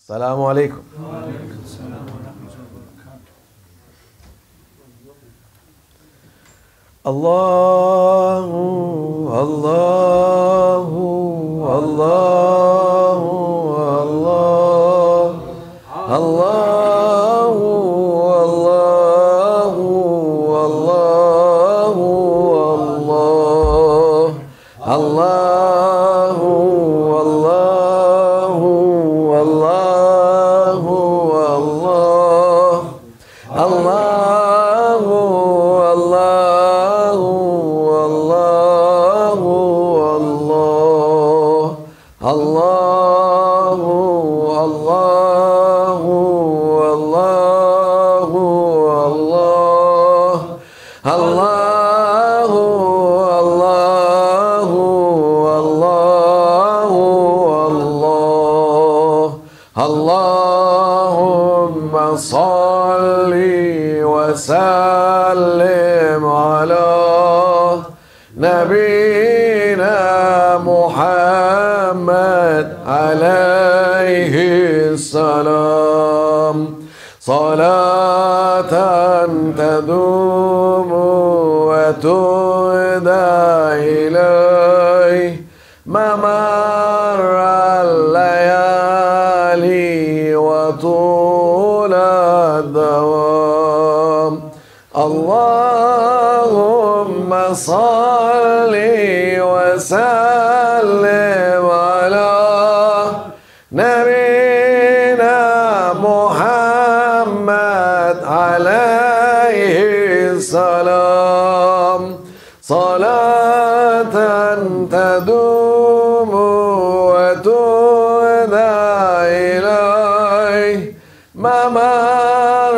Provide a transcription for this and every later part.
Assalamu alaikum. Allahu, Allahu, Allahu, Allah, Allahu, Allahu, Allahu, Allah, Allahu, Allahu, Allahu, Allah, Allahu, Allahu, Allahu, Allahu, Allahu, Allahu, Allah, Allahu, Allahu, Allahu, Allah. Allahumma salli wa sallim ala Nabina Muhammad alayhi salam. Salatan tadumu wa tu'da ilayh mamar al-layali wa tula dawam. Allahumma salli wa sallim ala Nabina Muhammad alayhi salam. Salatan tadumu wa tu'da ilayh mamar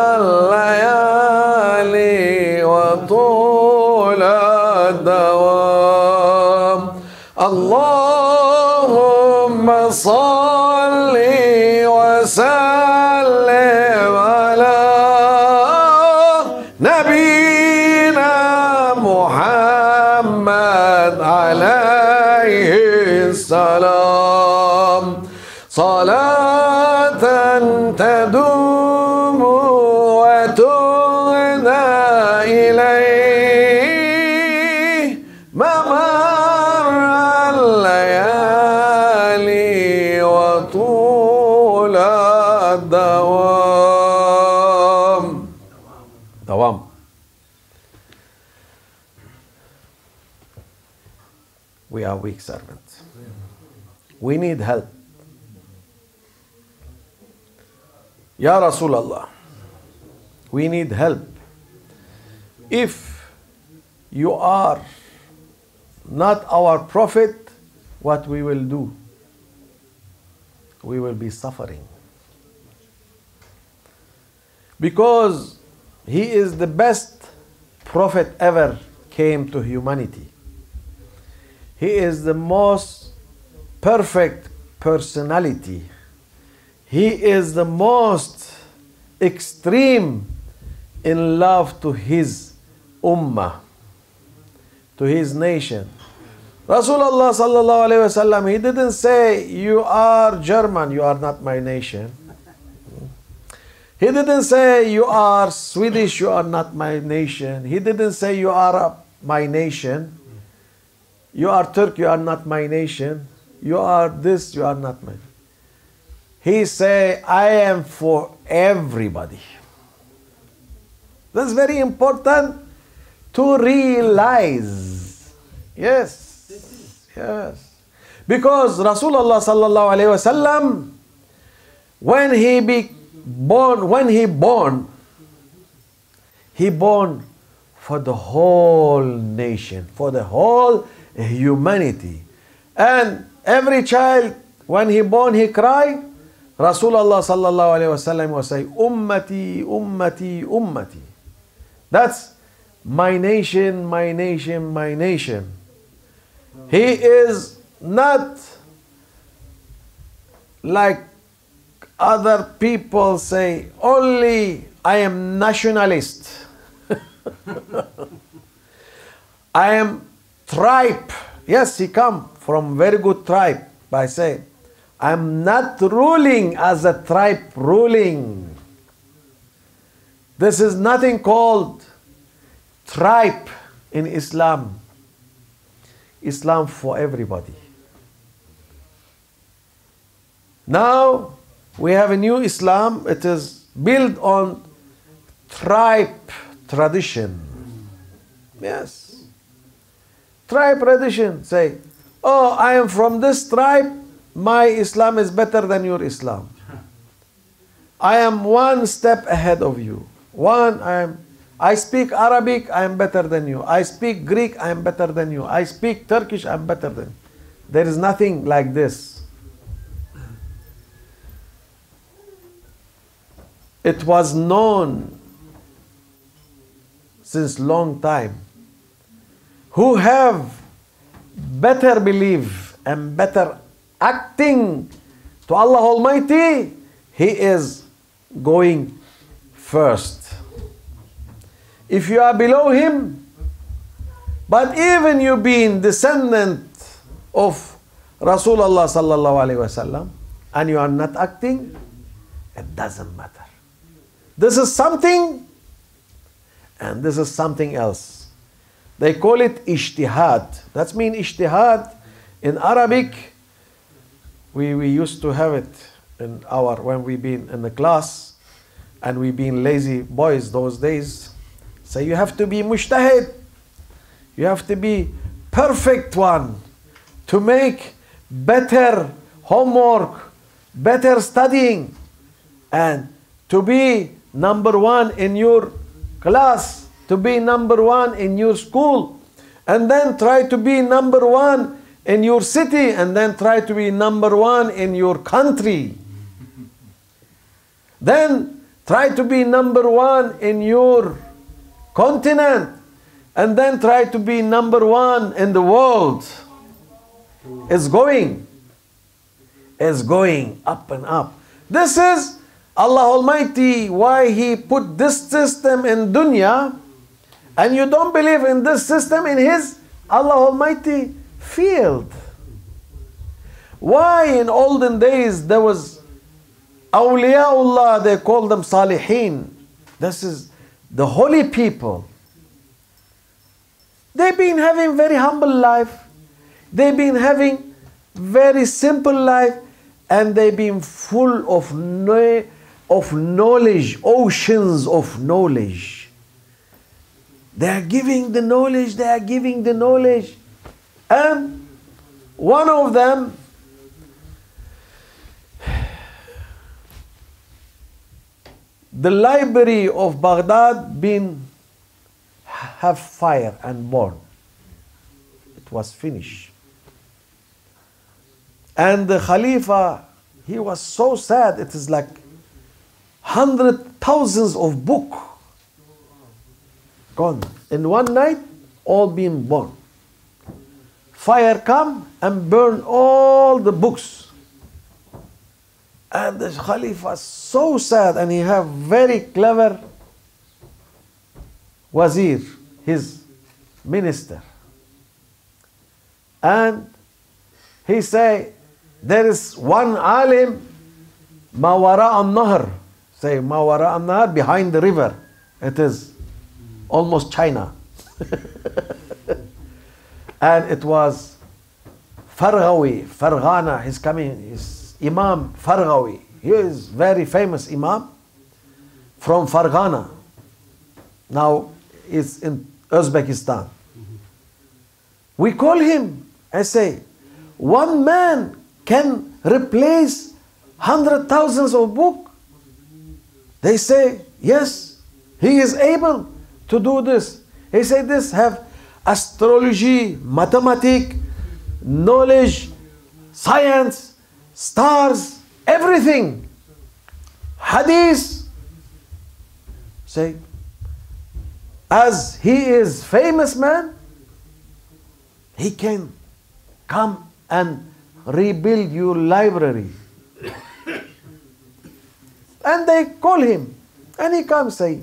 al-layali wa tula dawam. Allahumma salli wa sallim ala Nabina Muhammad alayhi salam. Salatan tadumu wa tu'da ilayh mamar al-layali wa tula dawam. Dawam. We are weak servants. We need help. Ya Rasulullah, we need help. If you are not our prophet, what we will do? We will be suffering. Because he is the best prophet ever came to humanity. He is the most perfect personality. He is the most extreme in love to his ummah, to his nation. Rasulullah sallallahu alaihi wasallam, he didn't say, you are German, you are not my nation. He didn't say, you are Swedish, you are not my nation. He didn't say, you are my nation. You are Turk, you are not my nation. You are this, you are not my nation. He say, I am for everybody. That's very important to realize. Yes. Yes. Because Rasulullah sallallahu alaihi wasallam, when he born for the whole nation, for the whole humanity. And every child, when he born, he cry. Rasulullah sallallahu alaihi wasallam will say, Ummati, Ummati, Ummati. That's my nation, my nation, my nation. He is not like other people say, only I am nationalist. I am tribe. Yes, he come from very good tribe by saying, I'm not ruling as a tribe ruling. This is nothing called tribe in Islam. Islam for everybody. Now we have a new Islam. It is built on tribe tradition. Yes. Tribe tradition. Say, oh, I am from this tribe. My Islam is better than your Islam. I am one step ahead of you. I speak Arabic, I am better than you. I speak Greek, I am better than you. I speak Turkish, I am better than you. There is nothing like this. It was known since long time. Who have better belief and better acting to Allah Almighty, He is going first. If you are below Him, but even you being descendant of Rasulullah sallallahu alaihi wasallam, and you are not acting, it doesn't matter. This is something, and this is something else. They call it ijtihad. That means ijtihad in Arabic. We used to have it in when we been in the class, and we been lazy boys those days. So you have to be mujtahid. You have to be perfect one to make better homework, better studying, and to be number one in your class, to be number one in your school, and then try to be number one in your city, and then try to be number one in your country. Then try to be number one in your continent, and then try to be number one in the world. It's going up and up. This is Allah Almighty, why He put this system in dunya, and you don't believe in this system in His Allah Almighty field. Why in olden days there was awliyaullah, they call them salihin. This is the holy people. They've been having very humble life. They've been having very simple life, and they've been full of knowledge, oceans of knowledge. They are giving the knowledge, they are giving the knowledge. And one of them, the library of Baghdad have fire and burn. It was finished. And the Khalifa, he was so sad. It is like 100,000s of book gone. In one night, all being burned. Fire come and burn all the books. And the Khalifa is so sad, and he have very clever wazir, his minister. And he say, there is one alim, Mawara al-Nahr. Say, Mawara al-Nahr, behind the river. It is almost China. And it was Farghana, he's coming, his Imam Farghawi. He is very famous Imam from Farghana. Now it's in Uzbekistan. We call him and say, one man can replace 100,000s of book. They say, yes, he is able to do this. He said this have astrology, mathematics, knowledge, science, stars, everything. Hadith. Say, as he is famous man, he can come and rebuild your library. And they call him, and he comes say,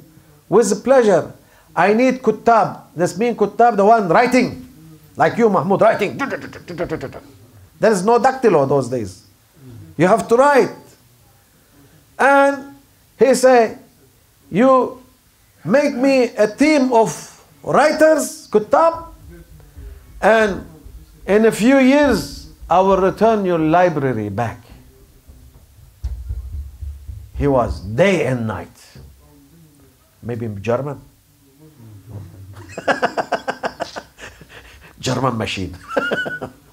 with pleasure, I need kuttab. This means kuttab, the one writing, like you, Mahmoud, writing. There is no dactylo those days. You have to write. And he said, you make me a team of writers, kutab, and in a few years I will return your library back. He was day and night. Maybe German. German machine.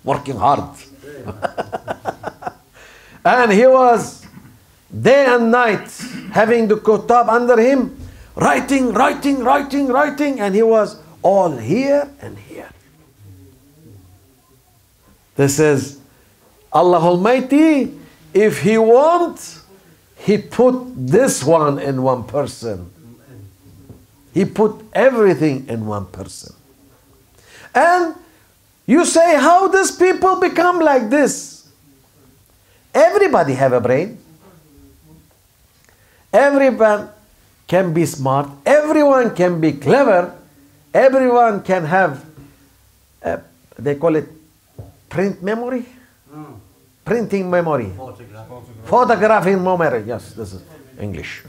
Working hard. And he was day and night having the kutab under him, writing, and he was all here and here. This is Allah Almighty. If He wants, He put this one in one person. He put everything in one person. And you say, how does people become like this? Everybody have a brain. Everyone can be smart. Everyone can be clever. Everyone can have, they call it print memory? Printing memory. Photographing memory. Yes, this is English.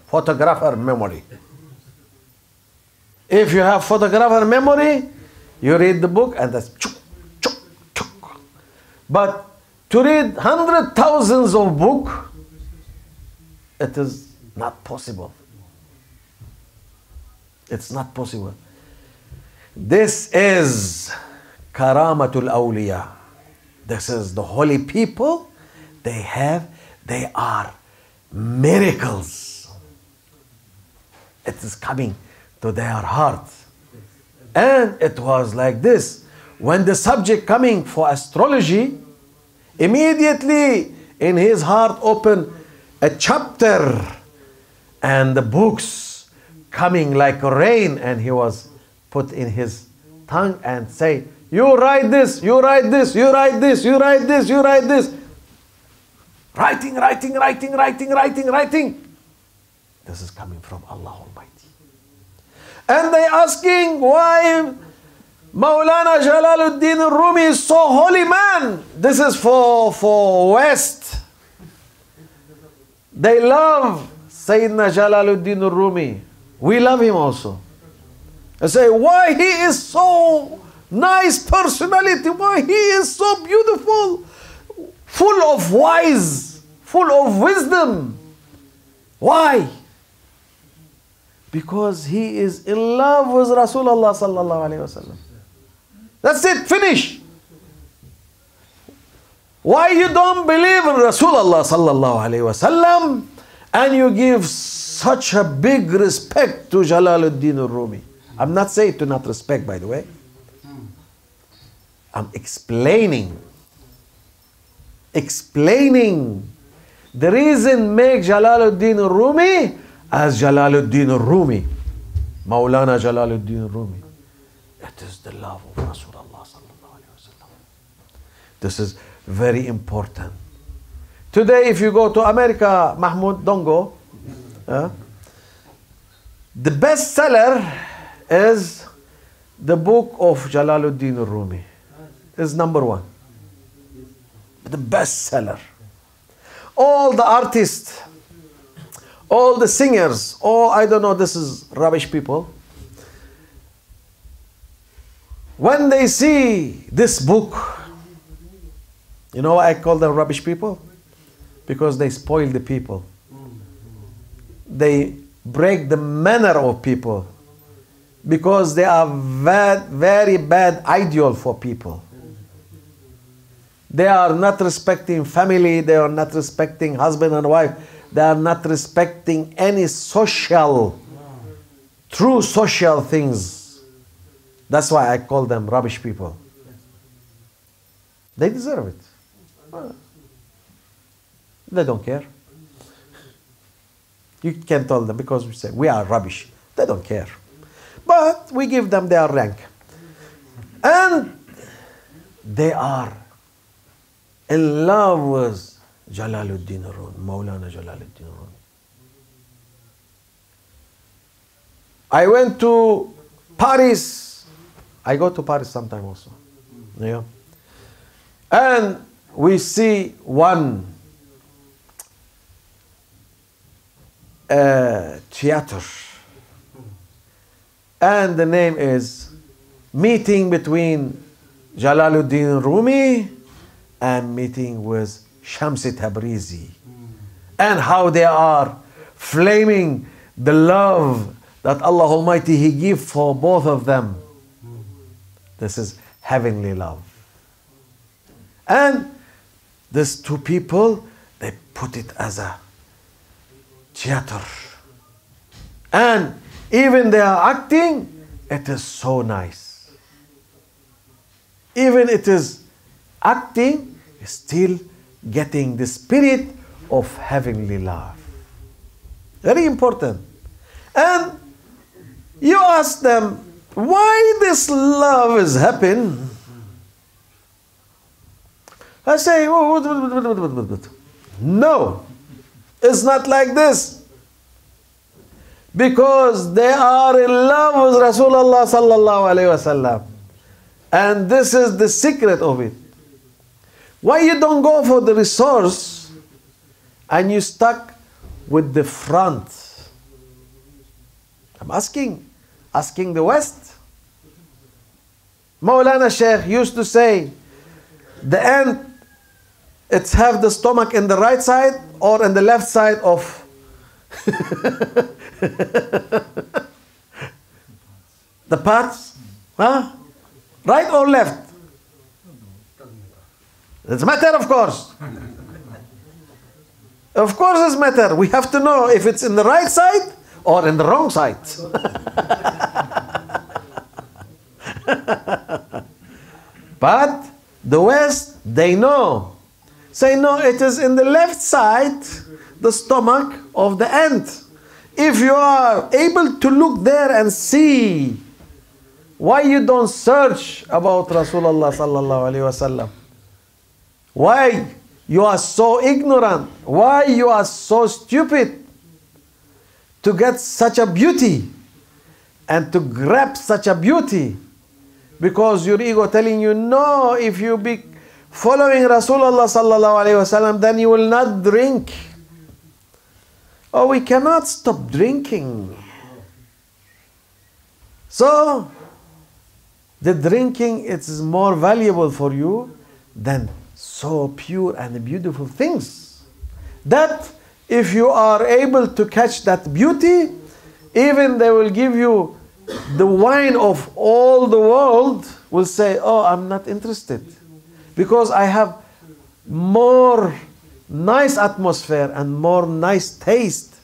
Photographer memory. If you have photographer memory, you read the book and that's chuk, chuk, chuk. But to read 100,000s of book, it is not possible. It's not possible. This is Karamatul Awliya. This is the holy people. They are miracles. It is coming to their heart. And it was like this. When the subject coming for astrology, immediately in his heart opened a chapter and the books coming like rain, and he was put in his tongue and say, you write this, you write this, you write this, you write this, you write this. Writing. This is coming from Allah Almighty. And they asking why Maulana Jalaluddin Rumi is so holy man. This is for West. They love Sayyidina Jalaluddin Rumi. We love him also. I say, why he is so nice personality, why he is so beautiful, full of wise, full of wisdom. Why? Because he is in love with Rasulullah sallallahu alaihi wasallam. That's it, finish. Why you don't believe in Rasulullah sallallahu alaihi wasallam and you give such a big respect to Jalaluddin Rumi? I'm not saying to not respect, by the way. I'm explaining the reason make Jalaluddin Rumi as Jalaluddin Rumi, Maulana Jalaluddin Rumi. It is the love of Rasulullah sallallahu alaihi wasallam. This is very important. Today, if you go to America, Mahmoud, don't go. The bestseller is the book of Jalaluddin Rumi. Is number one. The bestseller. All the artists, all the singers, I don't know, this is rubbish people. When they see this book, you know why I call them rubbish people? Because they spoil the people. They break the manner of people. Because they are very bad ideal for people. They are not respecting family, they are not respecting husband and wife, they are not respecting any true social things. That's why I call them rubbish people. They deserve it. They don't care. You can tell them because we say we are rubbish. They don't care. But we give them their rank. And they are in love with Jalaluddin Rumi, Maulana Jalaluddin Rumi. I went to Paris. I go to Paris sometime also. Yeah. And we see one theater. And the name is Meeting Between Jalaluddin Rumi and Meeting with Shamsi Tabrizi. And how they are flaming the love that Allah Almighty He give for both of them. This is heavenly love. And these two people, they put it as a theater. And even they are acting, it is so nice. Even it is acting, still getting the spirit of heavenly love. Very important. And you ask them, why this love is happening? I say, no, it's not like this. Because they are in love with Rasulullah sallallahu alayhi wasallam. And this is the secret of it. Why you don't go for the resource and you stuck with the front? I'm asking the West. Maulana Sheikh used to say, the ant, it's have the stomach in the right side or in the left side of the parts? Huh? Right or left? It's matter, of course. Of course it's matter. We have to know if it's in the right side or in the wrong side. But the West, they know. Say, no, it is in the left side, the stomach of the ant. If you are able to look there and see, why you don't search about Rasulullah sallallahu alaihi wasallam? Why you are so ignorant? Why you are so stupid to get such a beauty and to grab such a beauty? Because your ego telling you, no, if you be following Rasulullah sallallahu alaihi wasallam, then you will not drink. Oh, we cannot stop drinking. So, the drinking is more valuable for you than so pure and beautiful things. That if you are able to catch that beauty, even they will give you the wine of all the world, will say, oh, I'm not interested. Because I have more nice atmosphere and more nice taste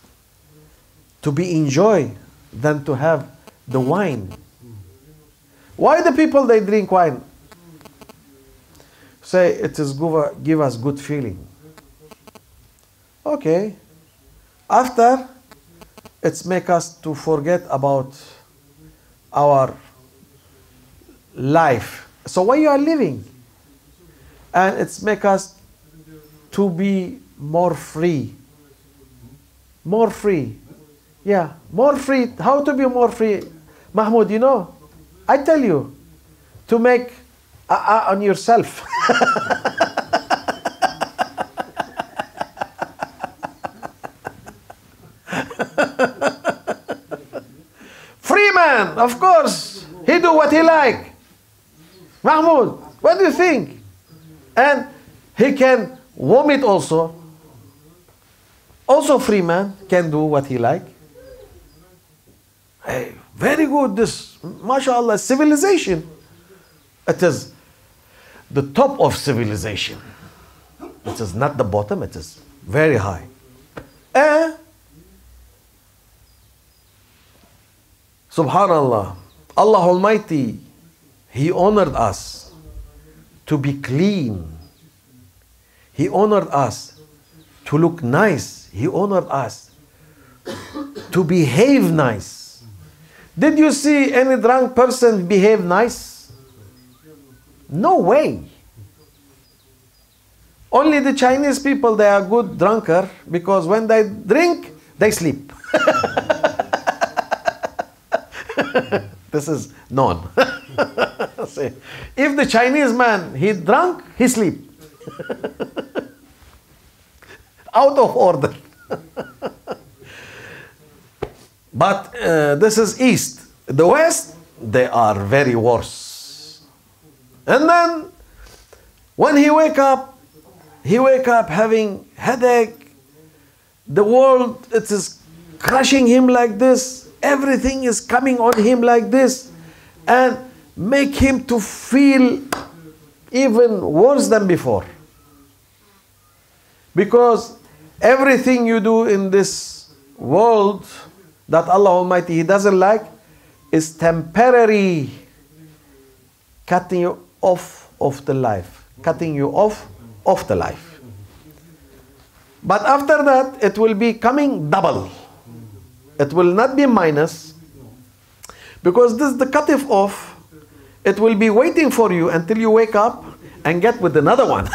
to be enjoyed than to have the wine. Why the people they drink wine? Say it is give us good feeling. Okay. After, it's make us to forget about our life. So why you are living? And it's make us to be more free. More free. Yeah, more free. How to be more free? Mahmoud, you know, I tell you, to make on yourself. Free man, of course, he do what he like. Mahmoud, what do you think? And he can vomit also. Also free man can do what he like. Hey, very good, this, mashallah, civilization. It is the top of civilization. It is not the bottom, it is very high. Subhanallah, Allah Almighty, He honored us to be clean. He honored us to look nice. He honored us to behave nice. Did you see any drunk person behave nice? No way. Only the Chinese people, they are good drunker because when they drink, they sleep. This is known. If the Chinese man, he drunk, he sleep. Out of order. But this is East. The West, they are very worse. And then when he wake up having headache. The world, it is crushing him like this. Everything is coming on him like this, and make him to feel even worse than before. Because everything you do in this world that Allah Almighty He doesn't like is temporary, cutting you off of the life, cutting you off of the life. But after that, it will be coming double. It will not be minus, because this is the cut off. It will be waiting for you until you wake up and get with another one.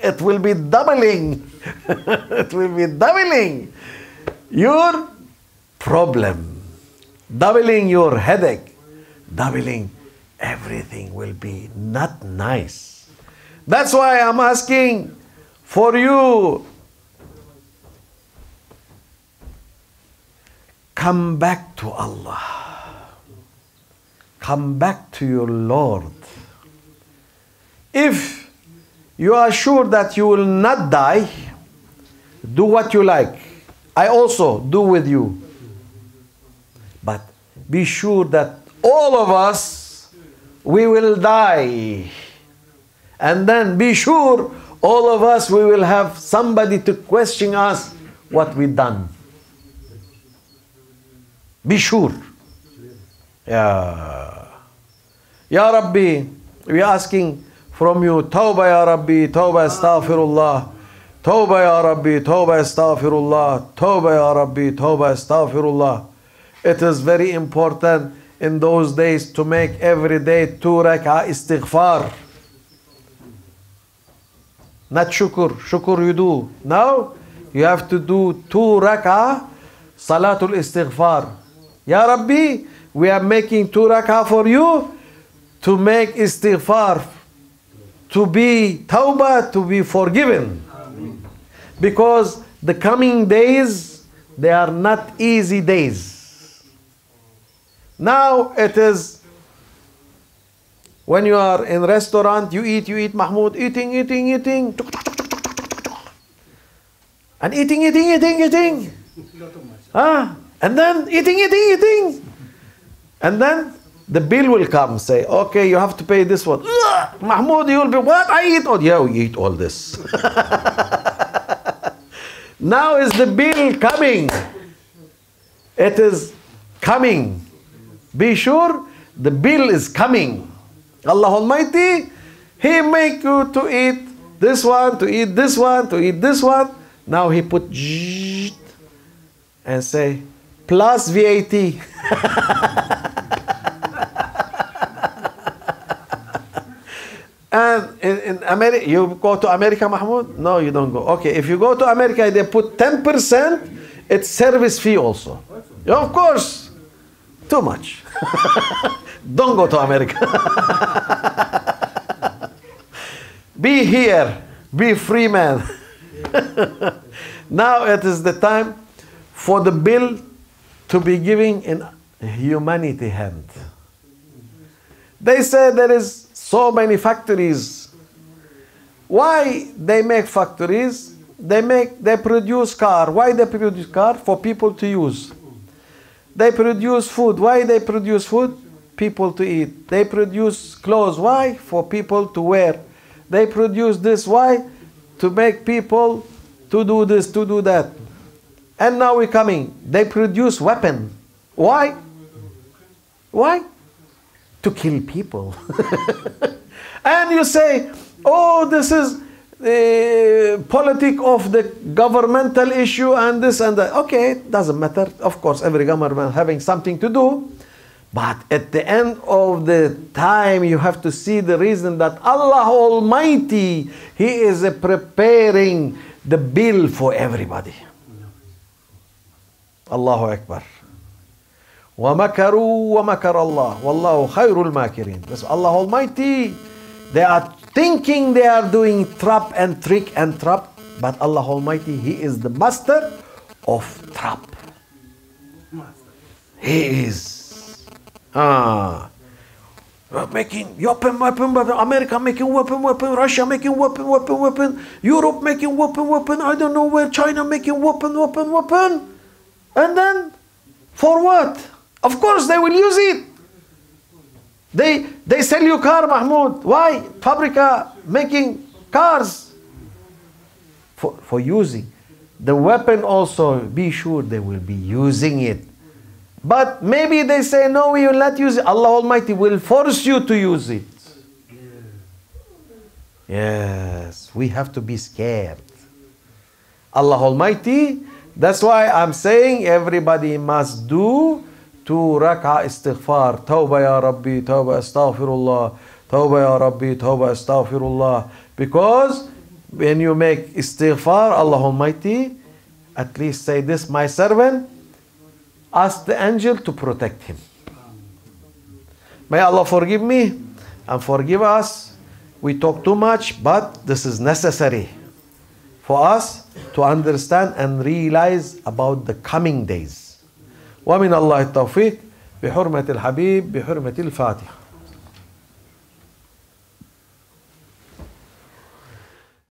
It will be doubling. It will be doubling your problem, doubling your headache, doubling everything will be not nice. That's why I'm asking for you, come back to Allah. Come back to your Lord. If you are sure that you will not die, do what you like. I also do with you. But be sure that all of us, we will die. And then be sure all of us, we will have somebody to question us what we done. Be sure. Ya Rabbi, we are asking from you, Tawbah Ya Rabbi, Tawbah Astaghfirullah, Tawbah Ya Rabbi, Tawbah Astaghfirullah, Tawbah Ya Rabbi, Tawbah Astaghfirullah. It is very important in those days to make every day 2 rak'ah istighfar. Not shukr. Shukr you do. Now you have to do 2 rak'ah salatul istighfar. Ya Rabbi, we are making 2 rak'ah for you to make istighfar, to be tawbah, to be forgiven. Because the coming days, they are not easy days. Now it is, when you are in restaurant, you eat, Mahmoud, eating. And eating. And then eating. And then the bill will come, say, okay, you have to pay this one. Mahmoud, you will be, what? I eat all. Yeah, we eat all this. Now is the bill coming. It is coming. Be sure the bill is coming. Allah Almighty, He make you to eat this one, to eat this one, to eat this one. Now He put and say, plus VAT. And in America, you go to America, Mahmoud? No, you don't go. Okay, if you go to America, they put 10%, it's service fee also. Yeah, of course, too much. Don't go to America. Be here, be free man. Now it is the time for the bill to be given in humanity hand. They say there is so many factories. Why they make factories? They produce car. Why they produce car? For people to use. They produce food. Why they produce food? People to eat. They produce clothes. Why? For people to wear. They produce this. Why? To make people to do this, to do that. And now we're coming. They produce weapon. Why? Why? To kill people. And you say, oh, this is the politic of the governmental issue and this and that. Okay, it doesn't matter. Of course, every government having something to do. But at the end of the time, you have to see the reason that Allah Almighty, He is preparing the bill for everybody. Allahu Akbar. وَمَكَرُوا وَمَكَرَ اللَّهُ وَاللَّهُ خَيْرُ الْمَاكِرِينَ. That's Allah Almighty. They are thinking they are doing trap and trick and trap. But Allah Almighty, He is the master of trap. He is. Making weapon, America making weapon, Russia making weapon, Europe making weapon, I don't know where, China making weapon. And then, for what? Of course they will use it. They sell you car, Mahmoud. Why? Fabrica making cars. For using. The weapon also, be sure they will be using it. But maybe they say, no, we will not use it. Allah Almighty will force you to use it. Yes, we have to be scared. Allah Almighty, that's why I'm saying everybody must do 2 rak'ah istighfar. Tawbah ya Rabbi, tawbah astaghfirullah. Tawbah ya Rabbi, tawbah astaghfirullah. Because when you make istighfar, Allah Almighty, at least say this, my servant, ask the angel to protect him. May Allah forgive me and forgive us. We talk too much, but this is necessary for us to understand and realize about the coming days. ومن الله التوفيق بحرمة الحبيب بحرمة الفاتحة.